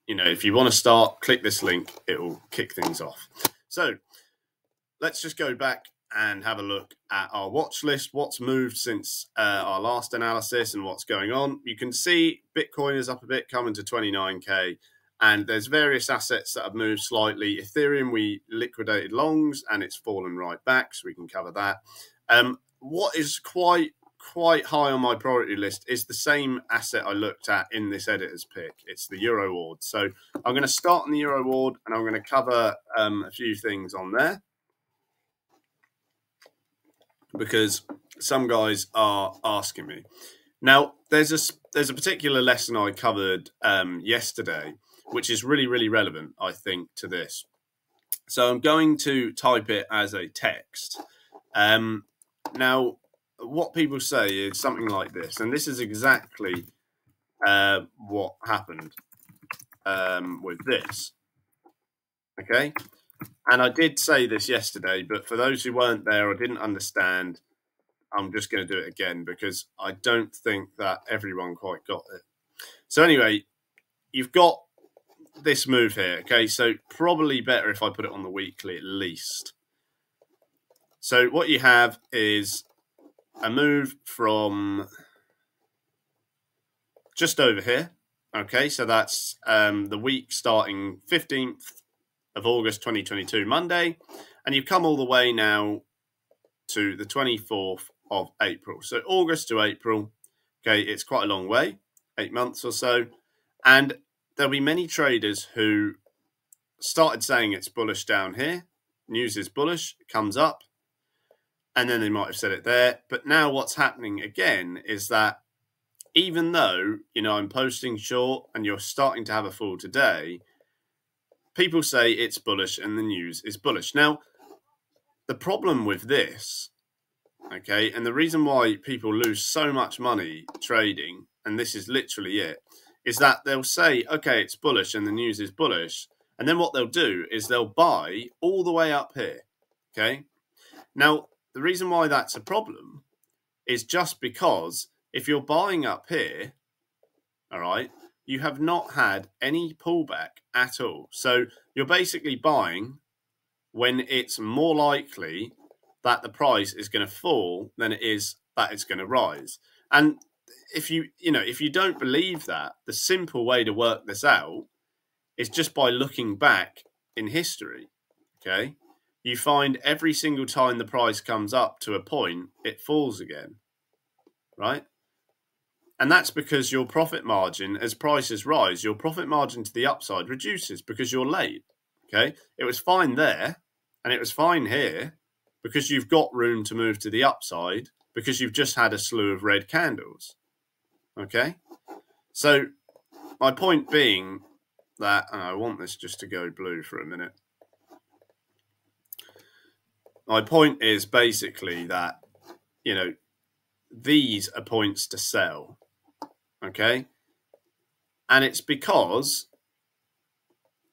you know, if you want to start, click this link. It will kick things off. So let's just go back and have a look at our watch list, what's moved since our last analysis and what's going on. You can see Bitcoin is up a bit, coming to 29K, and there's various assets that have moved slightly. Ethereum, we liquidated longs and it's fallen right back, so we can cover that. What is quite high on my priority list is the same asset I looked at in this editor's pick. It's the Euroward. So I'm going to start on the Euroward and I'm going to cover a few things on there, because some guys are asking me. Now, there's a particular lesson I covered yesterday, which is really relevant, I think, to this. So I'm going to type it as a text. Now, what people say is something like this, and this is exactly what happened with this. Okay? And I did say this yesterday, but for those who weren't there or didn't understand, I'm just going to do it again because I don't think that everyone quite got it. So anyway, you've got this move here, okay? So probably better if I put it on the weekly at least. So what you have is a move from just over here, okay? So that's the week starting 15th of August 2022, Monday, and you've come all the way now to the 24th of April. So August to April, okay, it's quite a long way, 8 months or so, and there'll be many traders who started saying it's bullish down here, news is bullish, it comes up, and then they might have said it there. But now what's happening again is that even though, you know, I'm posting short and you're starting to have a fall today, people say it's bullish and the news is bullish. Now, the problem with this, okay, and the reason why people lose so much money trading, and this is literally it, is that they'll say, okay, it's bullish and the news is bullish. And then what they'll do is they'll buy all the way up here, okay? Now, the reason why that's a problem is just because if you're buying up here, all right, you have not had any pullback at all. So you're basically buying when it's more likely that the price is going to fall than it is that it's going to rise. And if you don't believe that, the simple way to work this out is just by looking back in history, okay? You find every single time the price comes up to a point, it falls again, right? And that's because your profit margin, as prices rise, your profit margin to the upside reduces because you're late, okay? It was fine there, and it was fine here because you've got room to move to the upside because you've just had a slew of red candles, okay? So my point being that, and I want this just to go blue for a minute. My point is basically that, you know, these are points to sell, okay? And it's because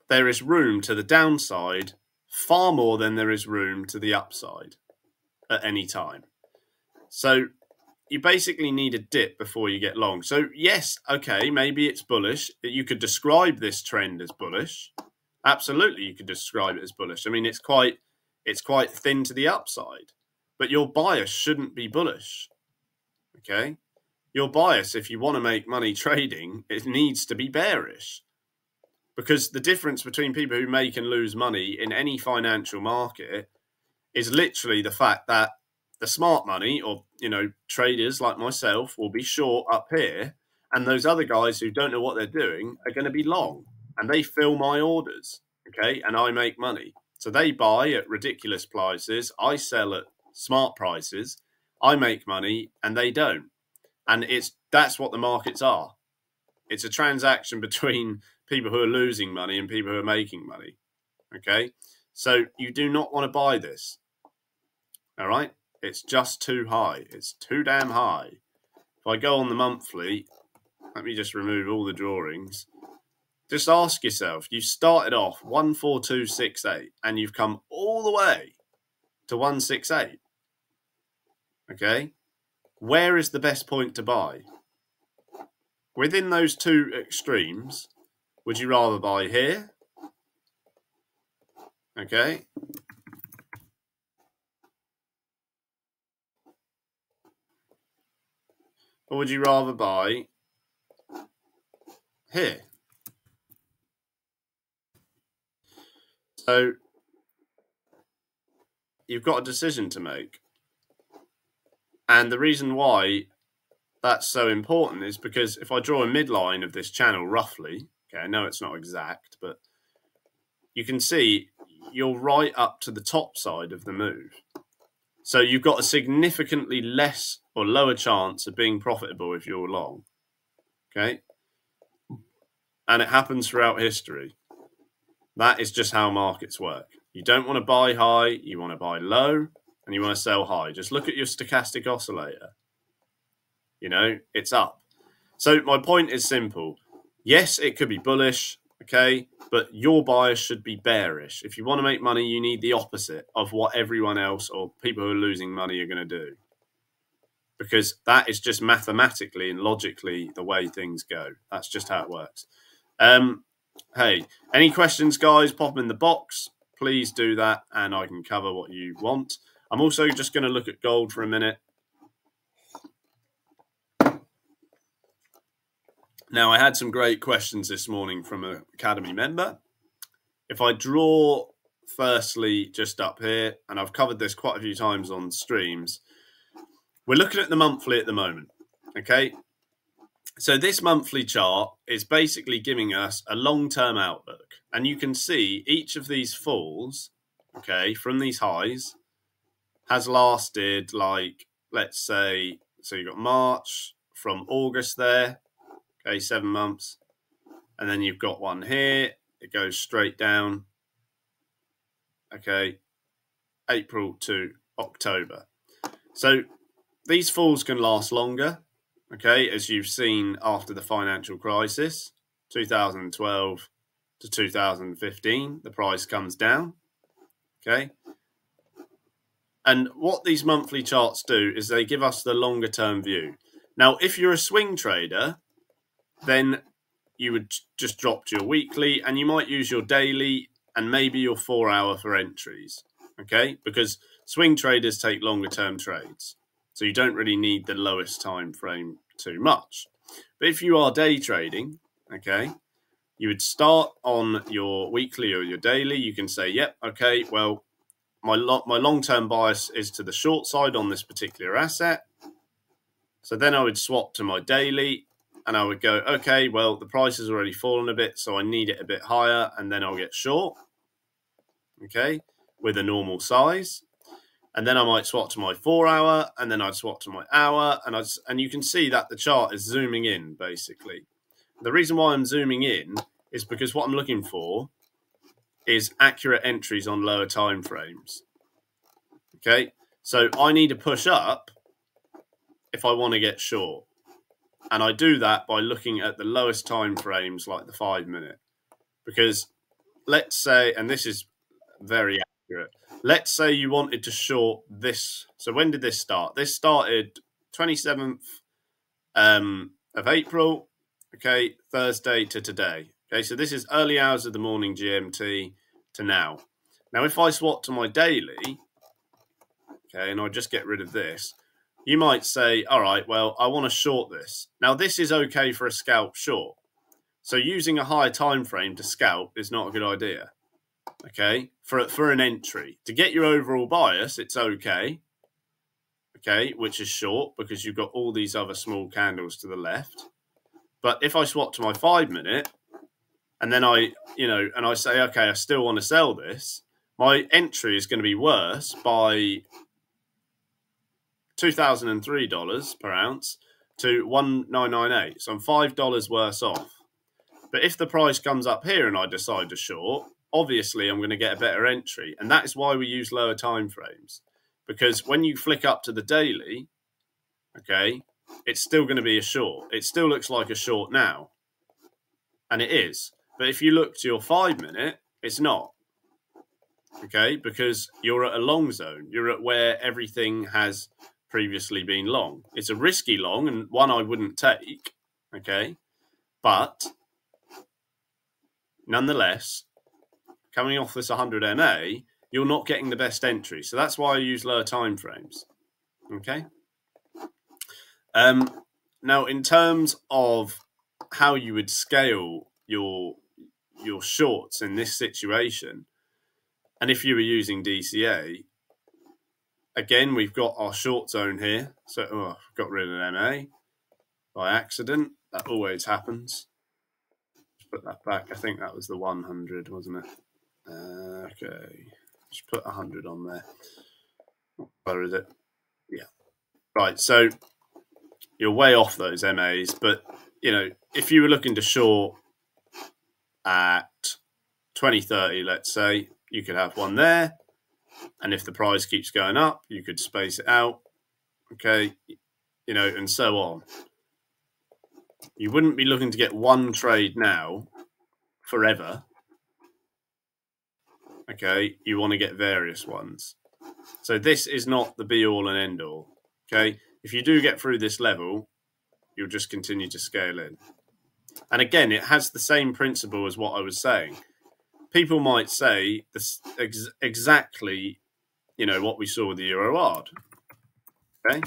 there is room to the downside far more than there is room to the upside at any time. So you basically need a dip before you get long. So yes, okay, maybe it's bullish. You could describe this trend as bullish. Absolutely, you could describe it as bullish. I mean, it's quite thin to the upside, but your bias shouldn't be bullish, okay? Your bias, if you want to make money trading, it needs to be bearish, because the difference between people who make and lose money in any financial market is literally the fact that the smart money, or, you know, traders like myself, will be short up here, and those other guys who don't know what they're doing are going to be long, and they fill my orders, okay, and I make money. So they buy at ridiculous prices, I sell at smart prices, I make money, and they don't. And that's what the markets are. It's a transaction between people who are losing money and people who are making money, okay? So you do not want to buy this, all right? It's just too high. It's too damn high. If I go on the monthly, let me just remove all the drawings. Just ask yourself, you started off 14268 and you've come all the way to 168. Okay? Where is the best point to buy? Within those two extremes, Would you rather buy here? Okay. Or would you rather buy here? So you've got a decision to make. And the reason why that's so important is because if I draw a midline of this channel roughly, okay, I know it's not exact, but you can see you're right up to the top side of the move. So you've got a significantly less or lower chance of being profitable if you're long, okay? And it happens throughout history. That is just how markets work. You don't want to buy high, you want to buy low, and you want to sell high. Just look at your stochastic oscillator. You know, it's up. So my point is simple. Yes, it could be bullish, okay, but your bias should be bearish. If you want to make money, you need the opposite of what everyone else or people who are losing money are going to do. Because that is just mathematically and logically the way things go. That's just how it works. Hey, any questions, guys? Pop them in the box. Please do that, and I can cover what you want. I'm also just going to look at gold for a minute. Now, I had some great questions this morning from an Academy member. If I draw firstly just up here, and I've covered this quite a few times on streams, we're looking at the monthly at the moment, okay? So this monthly chart is basically giving us a long-term outlook. And you can see each of these falls, okay, from these highs has lasted like, let's say, so you've got March from August there, okay, 7 months. And then you've got one here. It goes straight down, okay, April to October. So these falls can last longer. Okay, as you've seen after the financial crisis, 2012 to 2015, the price comes down. Okay. And what these monthly charts do is they give us the longer term view. Now, if you're a swing trader, then you would just drop to your weekly and you might use your daily and maybe your 4 hour for entries. Okay, because swing traders take longer term trades. So you don't really need the lowest time frame too much. But if you are day trading, okay, you would start on your weekly or your daily. You can say, yep, okay, well, my long-term bias is to the short side on this particular asset. So then I would swap to my daily and I would go, okay, well, the price has already fallen a bit, so I need it a bit higher, and then I'll get short, okay, with a normal size. And then I might swap to my 4 hour, and then I'd swap to my hour, and you can see that the chart is zooming in, basically. The reason why I'm zooming in is because what I'm looking for is accurate entries on lower time frames. Okay, so I need to push up if I want to get short. And I do that by looking at the lowest time frames, like the 5 minute. Because let's say, and this is very accurate, let's say you wanted to short this. So when did this start? This started 27th of April, okay, Thursday to today. Okay, so this is early hours of the morning GMT to now. Now, if I swap to my daily, okay, and I just get rid of this, you might say, all right, well, I want to short this. Now, this is okay for a scalp short. So using a higher time frame to scalp is not a good idea. Okay, for an entry. To get your overall bias, it's okay. Okay, which is short because you've got all these other small candles to the left. But if I swap to my 5 minute and then I say, okay, I still want to sell this, my entry is going to be worse by $2,003 per ounce to $1,998. So I'm $5 worse off. But if the price comes up here and I decide to short, obviously I'm going to get a better entry. And that is why we use lower time frames. Because when you flick up to the daily, okay, it's still going to be a short. It still looks like a short now. And it is. But if you look to your 5 minute, it's not. Okay, because you're at a long zone. You're at where everything has previously been long. It's a risky long and one I wouldn't take. Okay, but nonetheless, coming off this 100 MA, you're not getting the best entry. So that's why I use lower time frames. Okay. Now, in terms of how you would scale your shorts in this situation, and if you were using DCA, again, we've got our short zone here. So I've got rid of MA by accident. That always happens. Just put that back. I think that was the 100, wasn't it? Okay. Just put 100 on there. Where is it? Yeah. Right. So you're way off those MAs, but if you were looking to short at 2030, let's say, you could have one there, and if the price keeps going up, you could space it out, okay, and so on. You wouldn't be looking to get one trade now forever, okay? You want to get various ones. So this is not the be-all and end-all, okay? If you do get through this level, you'll just continue to scale in. And again, it has the same principle as what I was saying. People might say this exactly, what we saw with the Euro ARD. Okay.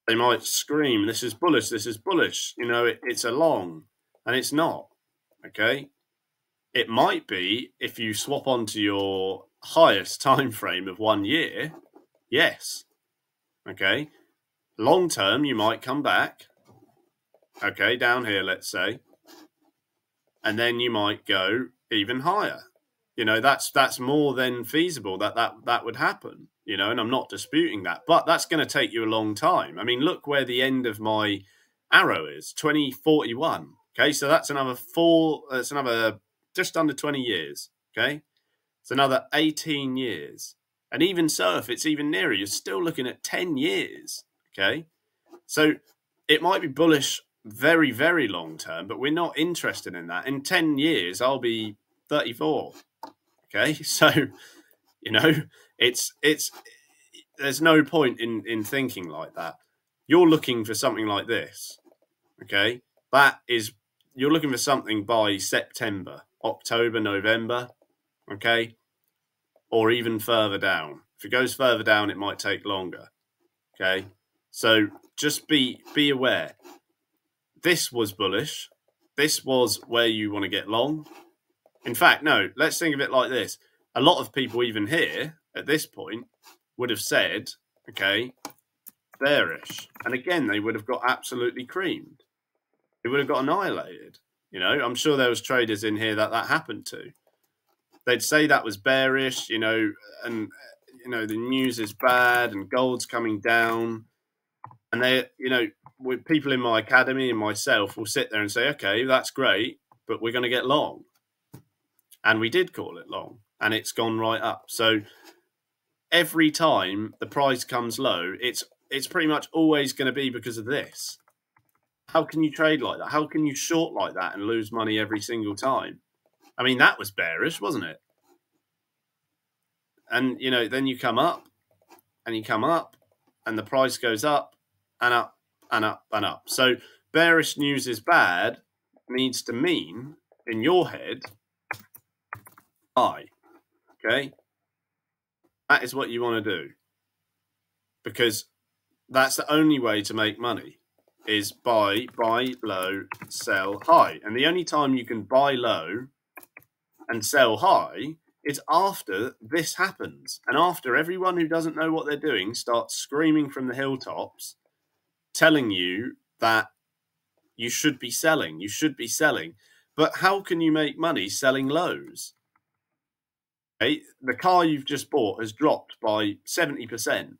They might scream, this is bullish, this is bullish. It's a long, and it's not. Okay. It might be if you swap onto your highest time frame of 1 year. Yes. Okay. Long term, you might come back. Okay, down here, let's say. And then you might go even higher. That's more than feasible that would happen, and I'm not disputing that, but that's going to take you a long time. I mean, look where the end of my arrow is, 2041. Okay, so that's another just under 20 years. Okay, it's another 18 years. And even so, if it's even nearer, you're still looking at 10 years. Okay, so it might be bullish very, very long term, but we're not interested in that. In 10 years, I'll be 34. Okay, so it's there's no point in thinking like that. You're looking for something like this. Okay, you're looking for something by September, October, November. Okay, or even further down. If it goes further down, it might take longer. Okay, so just be aware. This was bullish. This was where you want to get long. In fact, no, let's think of it like this. A lot of people, even here, at this point, would have said, okay, bearish. And again, they would have got absolutely creamed. They would have got annihilated. I'm sure there was traders in here that happened to. They'd say that was bearish, and, the news is bad and gold's coming down. And they, with people in my academy and myself will sit there and say, okay, that's great, but we're going to get long. And we did call it long, and it's gone right up. So every time the price comes low, it's pretty much always going to be because of this. How can you trade like that? How can you short like that and lose money every single time? I mean, that was bearish, wasn't it? And, then you come up and you come up and the price goes up and up and up and up. So bearish news is bad needs to mean, in your head, buy. Okay? That is what you want to do. Because that's the only way to make money, is buy low, sell high. And the only time you can buy low and sell high is after this happens. And after everyone who doesn't know what they're doing starts screaming from the hilltops, telling you that you should be selling. You should be selling. But how can you make money selling lows? Okay? The car you've just bought has dropped by 70%.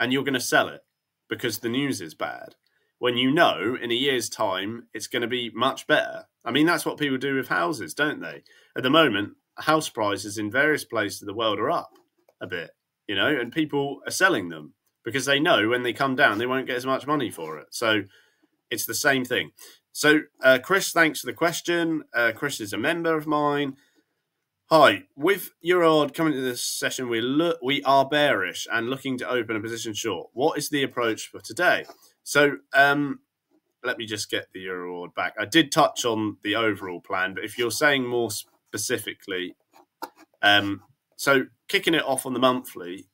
And you're going to sell it because the news is bad, when in a year's time it's going to be much better. I mean, that's what people do with houses, don't they? At the moment, house prices in various places of the world are up a bit, and people are selling them because they know when they come down, they won't get as much money for it. So it's the same thing. So Chris, thanks for the question. Chris is a member of mine. Hi, with Euro ARD coming to this session, we are bearish and looking to open a position short. What is the approach for today? So let me just get the Euro reward back. I did touch on the overall plan, but if you're saying more specifically, so kicking it off on the monthly,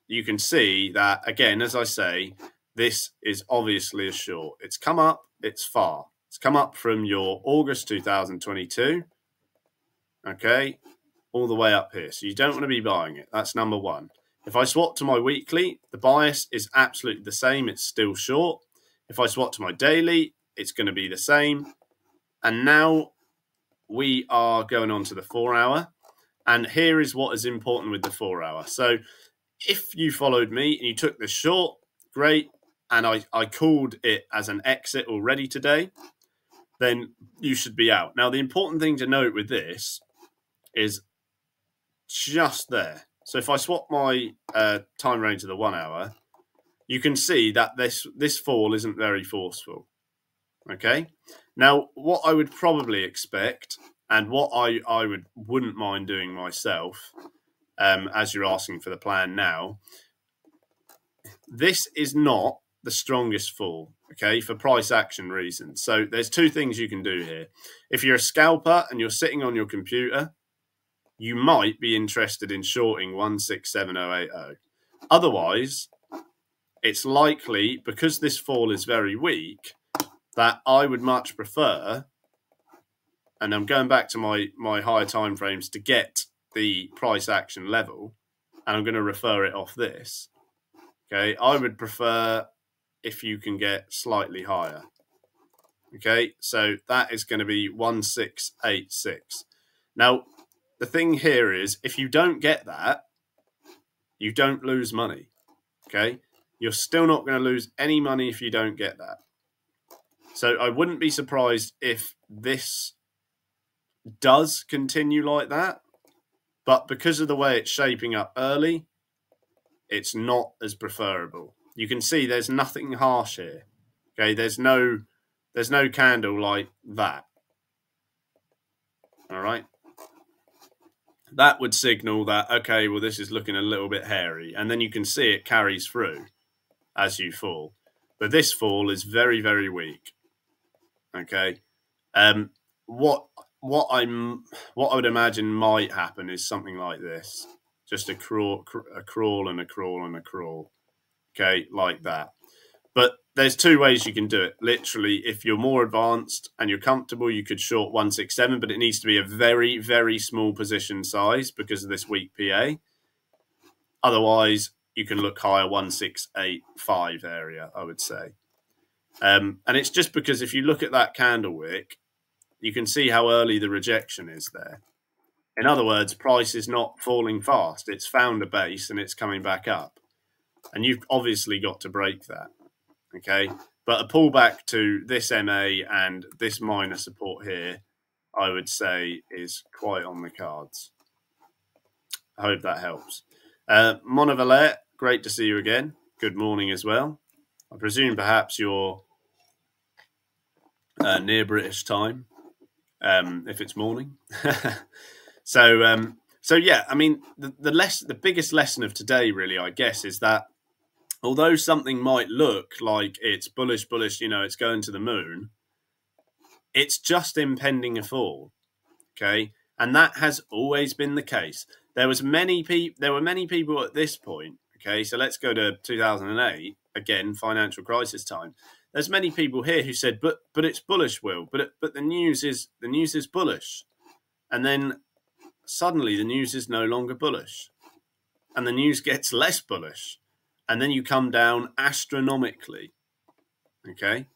you can see that, again, as I say, this is obviously a short. It's come up, it's far. It's come up from your August 2022, okay, all the way up here. So you don't want to be buying it. That's number one. If I swap to my weekly, the bias is absolutely the same. It's still short. If I swap to my daily, it's going to be the same. And now we are going on to the 4 hour. And here is what is important with the 4 hour. So if you followed me and you took this short, great, and I called it as an exit already today, then you should be out. Now, the important thing to note with this is just there. So if I swap my time range to the 1 hour, you can see that this fall isn't very forceful. Okay. Now, what I would probably expect, and what I wouldn't mind doing myself, as you're asking for the plan now, this is not the strongest fall, okay, for price action reasons. So there's two things you can do here. If you're a scalper and you're sitting on your computer, you might be interested in shorting 167080. Otherwise, it's likely, because this fall is very weak, that I would much prefer, and I'm going back to my higher time frames to get the price action level, and I'm going to refer it off this. Okay, I would prefer if you can get slightly higher. Okay, so that is going to be 1686. Now, the thing here is, if you don't get that, you don't lose money. Okay, you're still not going to lose any money if you don't get that. So I wouldn't be surprised if this does continue like that, but because of the way it's shaping up early, it's not as preferable. You can see there's nothing harsh here. Okay, there's no candle like that. All right. That would signal that, okay, well, this is looking a little bit hairy. And then you can see it carries through as you fall. But this fall is very, very weak. Okay. What I would imagine might happen is something like this. Just a crawl and a crawl and a crawl. Okay, like that. But there's two ways you can do it. Literally, if you're more advanced and you're comfortable, you could short 167, but it needs to be a very, very small position size because of this weak PA. Otherwise, you can look higher, 1685 area, I would say. And it's just because if you look at that candle wick, you can see how early the rejection is there. In other words, price is not falling fast. It's found a base and it's coming back up. And you've obviously got to break that. Okay, but a pullback to this MA and this minor support here, I would say, is quite on the cards. I hope that helps. Mona Valette, great to see you again. Good morning as well. I presume perhaps you're near British time, if it's morning. So yeah, I mean, the biggest lesson of today, really, I guess, is that although something might look like it's bullish, you know, it's going to the moon, it's just impending a fall, okay? And that has always been the case. There were many people at this point, okay? So let's go to 2008, again, financial crisis time. There's many people here who said, but it's bullish, Will, but the news is bullish. And then suddenly the news is no longer bullish. And the news gets less bullish. And then you come down astronomically, okay?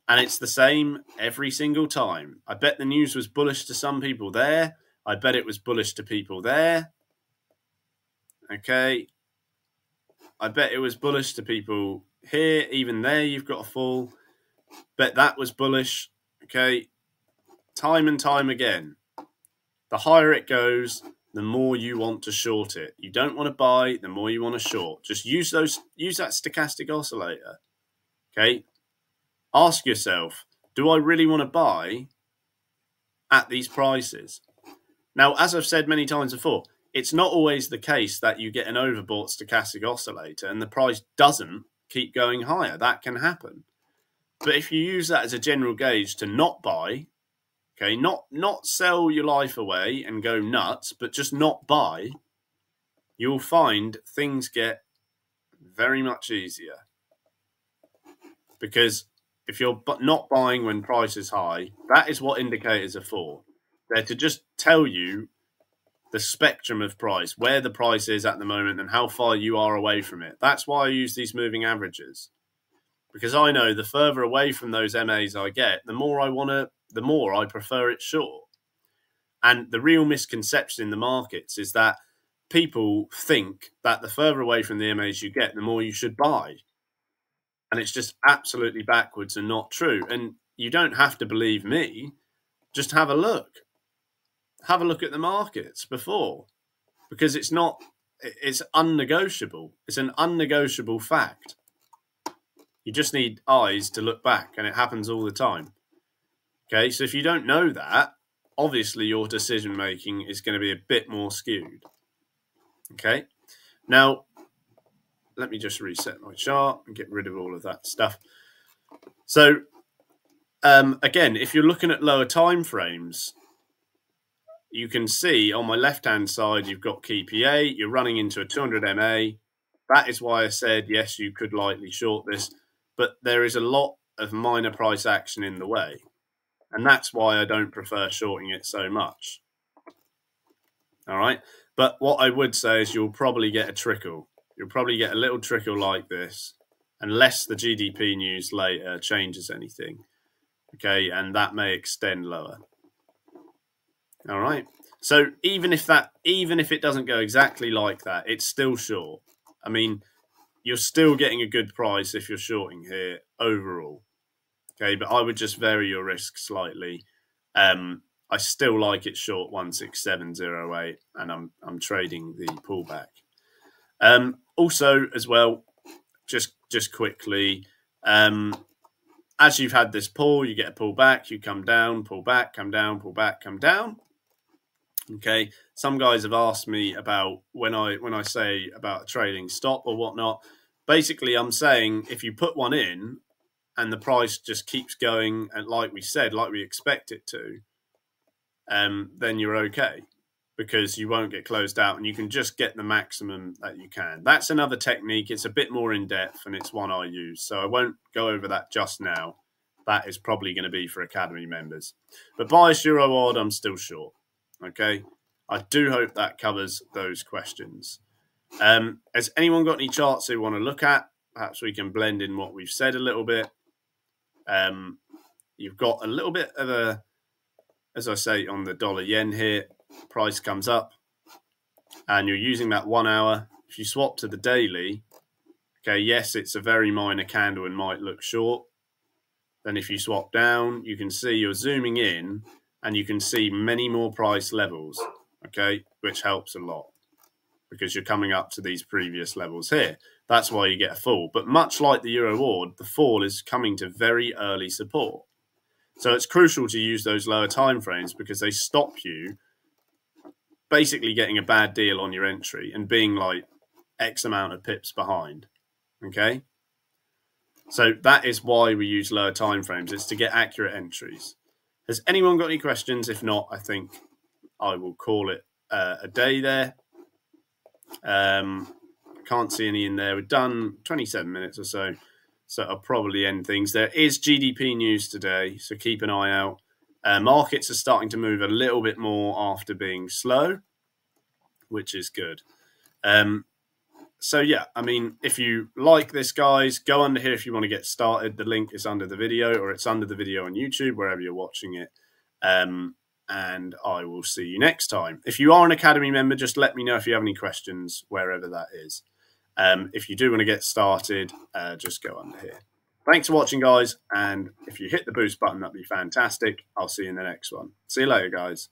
And it's the same every single time. I bet the news was bullish to some people there. I bet it was bullish to people there, okay? I bet it was bullish to people here. Even there, you've got a fall. Bet that was bullish, okay? Time and time again. The higher it goes, the more you want to short it. You don't want to buy, the more you want to short. Just use that stochastic oscillator. Okay? Ask yourself, do I really want to buy at these prices? Now, as I've said many times before, it's not always the case that you get an overbought stochastic oscillator and the price doesn't keep going higher. That can happen. But if you use that as a general gauge to not buy, okay, not sell your life away and go nuts, but just not buy, you'll find things get very much easier. Because if you're not buying when price is high, that is what indicators are for. They're to just tell you the spectrum of price, where the price is at the moment and how far you are away from it. That's why I use these moving averages. Because I know the further away from those MAs I get, the more I prefer it short. And the real misconception in the markets is that people think that the further away from the MAs you get, the more you should buy. And it's just absolutely backwards and not true. And you don't have to believe me. Just have a look. Have a look at the markets before. Because it's unnegotiable. It's an unnegotiable fact. You just need eyes to look back, and it happens all the time. Okay, so if you don't know that, obviously your decision making is going to be a bit more skewed. Okay, now let me just reset my chart and get rid of all of that stuff. So again, if you're looking at lower time frames, you can see on my left-hand side, you've got key PA, you're running into a 200 MA. That is why I said, yes, you could lightly short this, but there is a lot of minor price action in the way. And that's why I don't prefer shorting it so much. All right. But what I would say is you'll probably get a trickle. You'll probably get a little trickle like this, unless the GDP news later changes anything. Okay. And that may extend lower. All right. So even if it doesn't go exactly like that, it's still short. I mean, you're still getting a good price if you're shorting here overall. Okay, but I would just vary your risk slightly. I still like it short 167.08, and I'm trading the pullback. Also, as well, just quickly, as you've had this pull, you get a pullback, you come down, pull back, come down, pull back, come down. Okay, some guys have asked me about when I say about a trading stop or whatnot. Basically, I'm saying if you put one in and the price just keeps going, and like we said, like we expect it to, then you're okay, because you won't get closed out and you can just get the maximum that you can. That's another technique. It's a bit more in depth and it's one I use, so I won't go over that just now. That is probably going to be for Academy members. But bias Euro odd, I'm still short. Okay, I do hope that covers those questions. Has anyone got any charts they want to look at? Perhaps we can blend in what we've said a little bit. You've got a little bit of a, as I say, on the dollar yen here, price comes up and you're using that 1 hour. If you swap to the daily, okay, yes, it's a very minor candle and might look short. Then if you swap down, you can see you're zooming in and you can see many more price levels, okay, which helps a lot because you're coming up to these previous levels here. That's why you get a fall. But much like the Euro odd, the fall is coming to very early support. So it's crucial to use those lower time frames because they stop you basically getting a bad deal on your entry and being like X amount of pips behind, okay? So that is why we use lower time frames. It's to get accurate entries. Has anyone got any questions? If not, I think I will call it a day there. Can't see any in there. We've done 27 minutes or so, so I'll probably end things. There is GDP news today, so keep an eye out. Markets are starting to move a little bit more after being slow, which is good. So yeah, I mean, if you like this, guys, go under here if you want to get started. The link is under the video, or it's under the video on YouTube, wherever you're watching it. And I will see you next time. If you are an Academy member, just let me know if you have any questions, wherever that is. If you do want to get started, just go under here. Thanks for watching, guys. And if you hit the boost button, that'd be fantastic. I'll see you in the next one. See you later, guys.